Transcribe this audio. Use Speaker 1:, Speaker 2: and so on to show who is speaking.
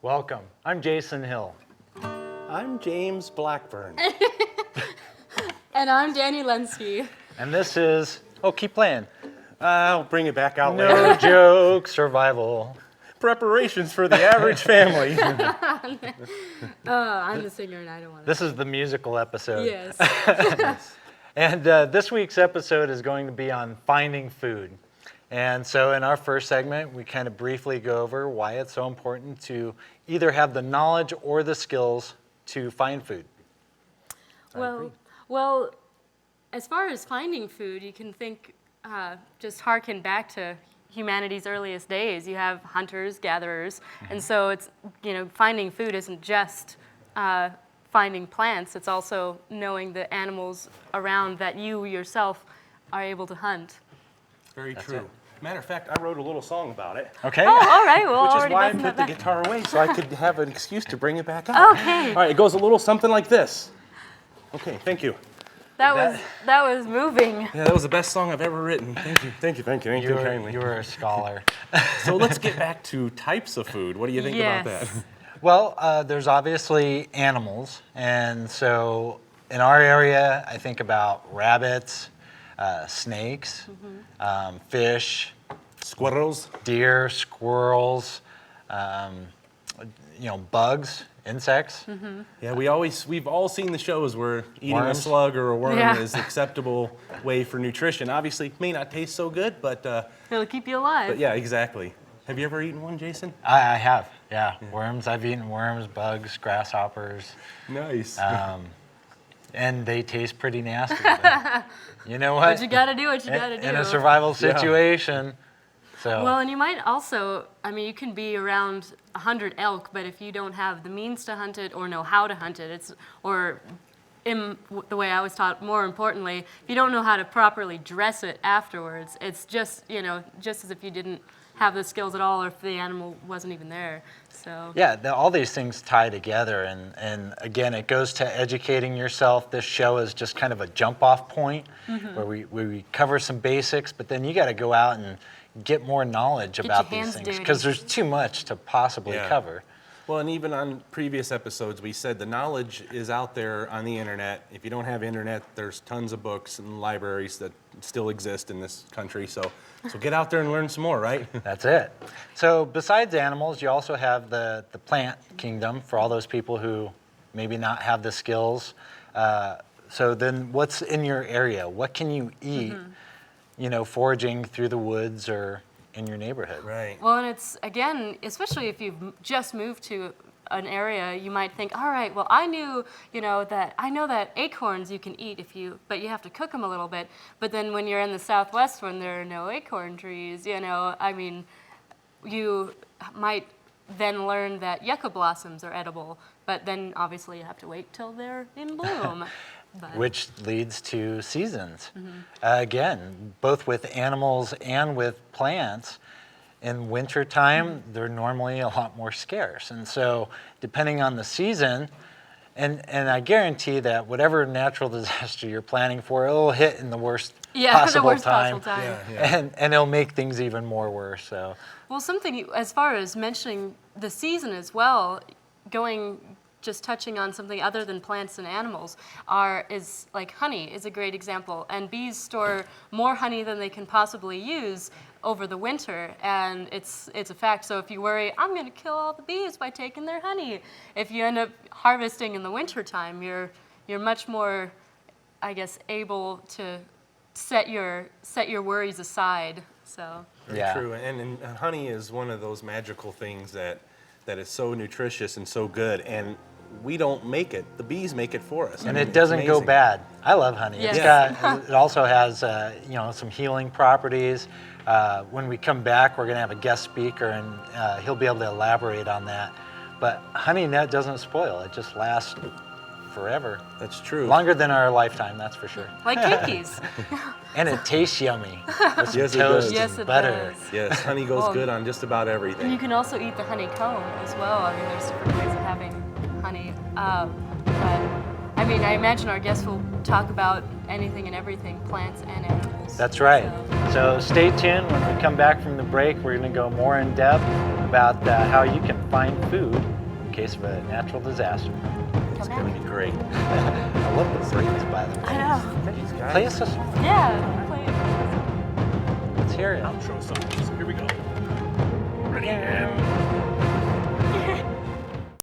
Speaker 1: Welcome. I'm Jason Hill.
Speaker 2: I'm James Blackburn.
Speaker 3: And I'm Danny Lenski.
Speaker 1: And this is, keep playing.
Speaker 2: I'll bring it back out
Speaker 1: No
Speaker 2: later.
Speaker 1: Joke Survival.
Speaker 2: Preparations for the average family.
Speaker 3: I'm the singer and I don't want to.
Speaker 1: This is the musical episode.
Speaker 3: Yes.
Speaker 1: And this week's episode is going to be on finding food. And so in our first segment, we kind of briefly go over why it's so important to either have the knowledge or the skills to find food.
Speaker 3: Well, as far as finding food, you can think, just harken back to humanity's earliest days. You have hunters, gatherers, and so it's, finding food isn't just finding plants, it's also knowing the animals around that you yourself are able to hunt.
Speaker 2: Very
Speaker 1: That's
Speaker 2: true.
Speaker 1: it.
Speaker 2: Matter of fact, I wrote a little song about it.
Speaker 1: Okay?
Speaker 3: Oh, all right, well,
Speaker 2: Which is
Speaker 3: already
Speaker 2: why I
Speaker 3: busting
Speaker 2: put
Speaker 3: that
Speaker 2: the
Speaker 3: back.
Speaker 2: guitar away so I could have an excuse to bring it back out.
Speaker 3: Okay.
Speaker 2: All right, it goes a little something like this. Okay, thank you.
Speaker 3: That was moving.
Speaker 2: Yeah, that was the best song I've ever written. Thank you kindly.
Speaker 1: You were a scholar.
Speaker 2: So let's get back to types of food. What do you think about that?
Speaker 1: Well, there's obviously animals, and so in our area, I think about rabbits, snakes, fish,
Speaker 2: Squirrels.
Speaker 1: deer, squirrels, bugs, insects.
Speaker 2: Yeah, we've all seen the shows where eating
Speaker 1: Worms.
Speaker 2: a slug or a worm
Speaker 3: Yeah.
Speaker 2: is acceptable way for nutrition. Obviously, it may not taste so good, but
Speaker 3: It'll keep you alive.
Speaker 2: yeah, exactly. Have you ever eaten one, Jason?
Speaker 1: I have, yeah. Worms, I've eaten worms, bugs, grasshoppers,
Speaker 2: Nice.
Speaker 1: and they taste pretty nasty. But you know what?
Speaker 3: But you gotta do what you gotta do.
Speaker 1: In a survival
Speaker 2: Yeah.
Speaker 1: situation. So.
Speaker 3: Well, and you might also, you can be around 100 elk, but if you don't have the means to hunt it or know how to hunt it, the way I was taught, more importantly, if you don't know how to properly dress it afterwards, it's just as if you didn't have the skills at all or if the animal wasn't even there. So.
Speaker 1: Yeah, all these things tie together, and again, it goes to educating yourself. This show is just kind of a jump-off point where we cover some basics, but then you got to go out and get more knowledge
Speaker 3: Get
Speaker 1: about
Speaker 3: your
Speaker 1: these
Speaker 3: hands
Speaker 1: things
Speaker 3: dirty.
Speaker 1: because there's too much to possibly
Speaker 2: Yeah.
Speaker 1: cover.
Speaker 2: Well, and even on previous episodes, we said the knowledge is out there on the internet. If you don't have internet, there's tons of books and libraries that still exist in this country. So get out there and learn some more, right?
Speaker 1: That's it. So besides animals, you also have the plant kingdom for all those people who maybe not have the skills. So then what's in your area? What can you eat, foraging through the woods or in your neighborhood?
Speaker 2: Right.
Speaker 3: Well, and it's, again, especially if you've just moved to an area, you might think, all right, well, I know that acorns you can eat but you have to cook them a little bit. But then when you're in the Southwest, when there are no acorn trees, you might then learn that yucca blossoms are edible. But then obviously you have to wait till they're in bloom. But.
Speaker 1: Which leads to seasons. Again, both with animals and with plants, in wintertime, they're normally a lot more scarce. And so depending on the season, and I guarantee that whatever natural disaster you're planning for, it'll hit in the worst possible
Speaker 3: the worst
Speaker 1: time.
Speaker 3: possible time.
Speaker 2: Yeah.
Speaker 1: And it'll make things even more worse. So
Speaker 3: Well, something, as far as mentioning the season as well, just touching on something other than plants and animals is like honey is a great example. And bees store more honey than they can possibly use over the winter, and it's a fact. So if you worry, I'm going to kill all the bees by taking their honey, if you end up harvesting in the wintertime, you're much more, I guess, able to set your worries aside. So.
Speaker 2: Very
Speaker 1: Yeah.
Speaker 2: true. And honey is one of those magical things that is so nutritious and so good. And we don't make it. The bees make it for us.
Speaker 1: And
Speaker 2: I mean,
Speaker 1: it doesn't
Speaker 2: it's
Speaker 1: go
Speaker 2: amazing.
Speaker 1: bad. I love honey.
Speaker 3: Yes.
Speaker 1: It also has some healing properties. When we come back, we're going to have a guest speaker, and he'll be able to elaborate on that. But honey net doesn't spoil. It just lasts forever.
Speaker 2: That's true.
Speaker 1: Longer than our lifetime, that's for sure.
Speaker 3: Like cookies.
Speaker 1: And it tastes yummy. With some
Speaker 2: Yes, it
Speaker 1: toast
Speaker 2: does.
Speaker 3: Yes,
Speaker 1: and
Speaker 3: it
Speaker 1: butter.
Speaker 3: does.
Speaker 2: Yes, honey goes
Speaker 3: Well,
Speaker 2: good on just about
Speaker 3: And you
Speaker 2: everything.
Speaker 3: can also eat the honeycomb as well. There's different ways of having honey. But I mean, I imagine our guests will talk about anything and everything, plants and animals.
Speaker 1: That's right.
Speaker 3: So-
Speaker 1: So stay tuned. When we come back from the break, we're going to go more in depth about how you can find food in case of a natural disaster.
Speaker 2: It's going to be great.
Speaker 1: I love the breaks, by the way.
Speaker 3: I know.
Speaker 2: Thanks, guys.
Speaker 1: Play us a song.
Speaker 3: Yeah. Play it.
Speaker 1: Let's hear it.
Speaker 4: Outro songs. Here we go. Ready and